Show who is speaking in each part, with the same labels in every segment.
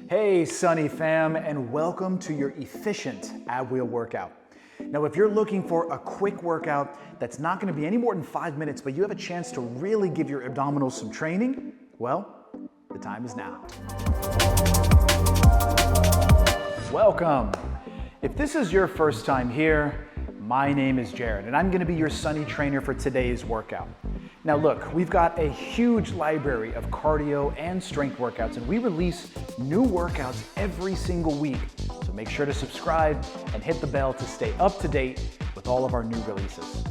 Speaker 1: Hey Sunny fam, and welcome to your efficient ab wheel workout. Now if you're looking for a quick workout that's not going to be any more than 5 minutes, but you have a chance to really give your abdominals some training, well, the time is now. Welcome. If this is your first time here, my name is Jared, and I'm going to be your Sunny trainer for today's workout. Now look, we've got a huge library of cardio and strength workouts, and we release new workouts every single week. So make sure to subscribe and hit the bell to stay up to date with all of our new releases.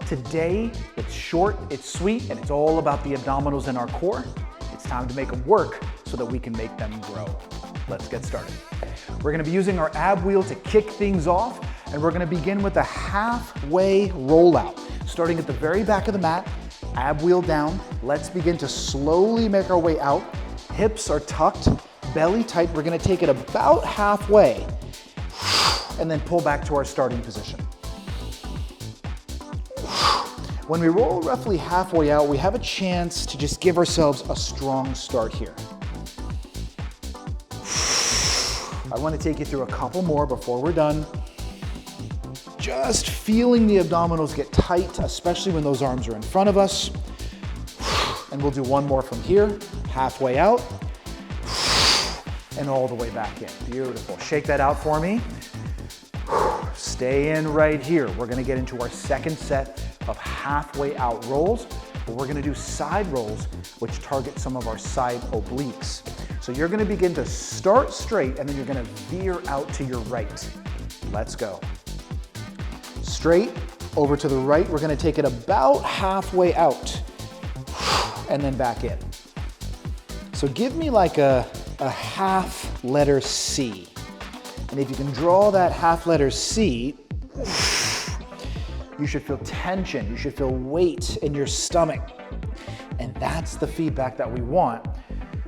Speaker 1: Today, it's short, it's sweet, and it's all about the abdominals and our core. It's time to make them work so that we can make them grow. Let's get started. We're gonna be using our ab wheel to kick things off, and we're gonna begin with a halfway rollout. Starting at the very back of the mat, ab wheel down. Let's begin to slowly make our way out. Hips are tucked, belly tight. We're gonna take it about halfway and then pull back to our starting position. When we roll roughly halfway out, we have a chance to just give ourselves a strong start here. I want to take you through a couple more before we're done. Just feeling the abdominals get tight, especially when those arms are in front of us. And we'll do one more from here, halfway out, and all the way back in. Beautiful. Shake that out for me. Stay in right here. We're gonna get into our second set of halfway out rolls, but we're gonna do side rolls, which target some of our side obliques. So you're gonna begin to start straight, and then you're gonna veer out to your right. Let's go. Straight, over to the right. We're gonna take it about halfway out and then back in. So give me like a half letter C. And if you can draw that half letter C, you should feel tension, you should feel weight in your stomach. And that's the feedback that we want.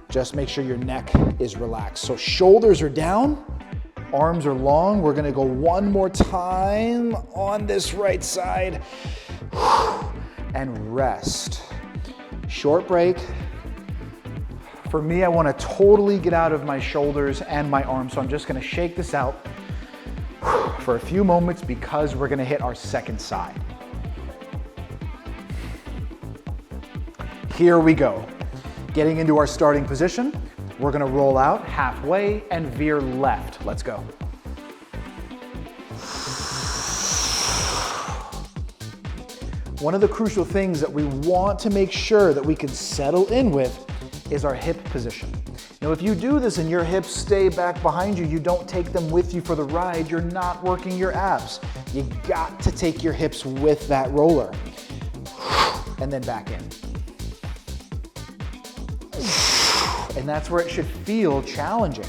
Speaker 1: Just make sure your neck is relaxed. So shoulders are down. Arms are long. We're gonna go one more time on this right side and rest. Short break. For me, I wanna totally get out of my shoulders and my arms, so I'm just gonna shake this out for a few moments because we're gonna hit our second side. Here we go. Getting into our starting position. We're gonna roll out halfway and veer left. Let's go. One of the crucial things that we want to make sure that we can settle in with is our hip position. Now, if you do this and your hips stay back behind you, you don't take them with you for the ride, you're not working your abs. You got to take your hips with that roller. And then back in. And that's where it should feel challenging.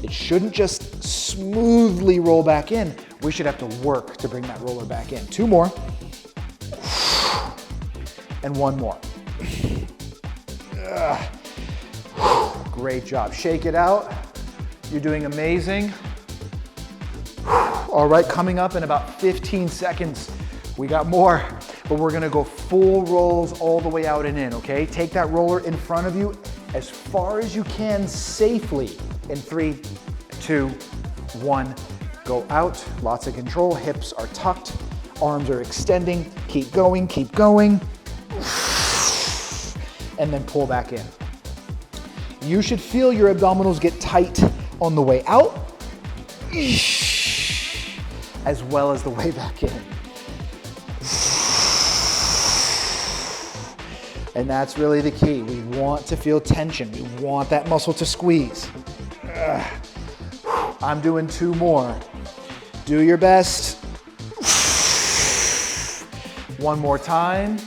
Speaker 1: It shouldn't just smoothly roll back in. We should have to work to bring that roller back in. Two more. And one more. Great job. Shake it out. You're doing amazing. All right, coming up in about 15 seconds. We got more, but we're gonna go full rolls all the way out and in, okay? Take that roller in front of you as far as you can safely in 3, 2, 1. Go out, lots of control, hips are tucked, arms are extending, keep going, and then pull back in. You should feel your abdominals get tight on the way out, as well as the way back in. And that's really the key. We want to feel tension. We want that muscle to squeeze. I'm doing two more. Do your best. One more time.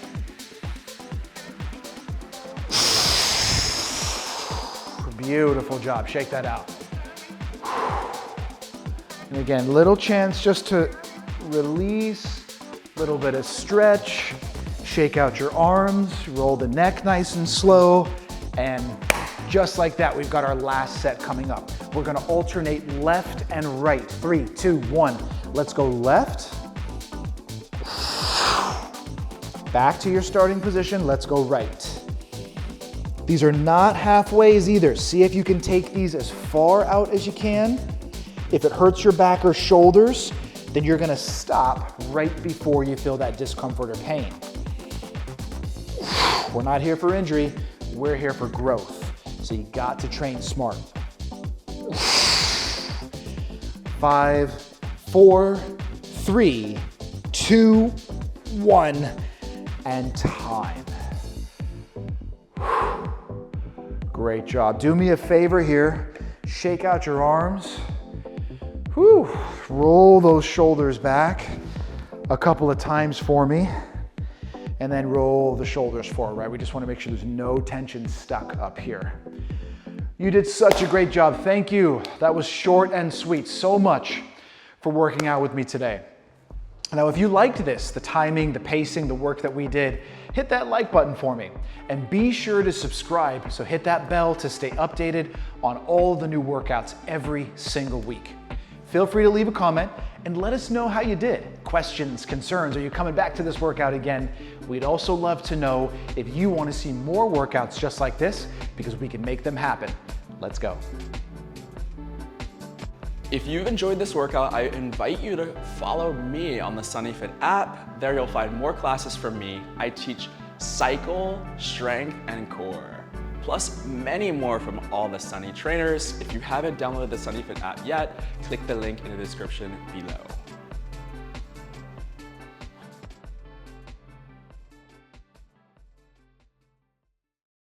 Speaker 1: Beautiful job. Shake that out. And again, little chance just to release, little bit of stretch. Shake out your arms, roll the neck nice and slow, and just like that, we've got our last set coming up. We're gonna alternate left and right. 3, 2, 1. Let's go left. Back to your starting position, let's go right. These are not halfways either. See if you can take these as far out as you can. If it hurts your back or shoulders, then you're gonna stop right before you feel that discomfort or pain. We're not here for injury, we're here for growth. So you got to train smart. 5, 4, 3, 2, 1, and time. Great job. Do me a favor here. Shake out your arms. Whew. Roll those shoulders back a couple of times for me. And then roll the shoulders forward, right? We just want to make sure there's no tension stuck up here. You did such a great job. Thank you. That was short and sweet. So much for working out with me today. Now, if you liked this, the timing, the pacing, the work that we did, hit that like button for me. And be sure to subscribe, so hit that bell to stay updated on all the new workouts every single week. Feel free to leave a comment and let us know how you did. Questions, concerns, are you coming back to this workout again? We'd also love to know if you want to see more workouts just like this, because we can make them happen. Let's go.
Speaker 2: If you've enjoyed this workout, I invite you to follow me on the SunnyFit app. There you'll find more classes from me. I teach cycle, strength, and core, plus many more from all the Sunny trainers. If you haven't downloaded the SunnyFit app yet, click the link in the description below.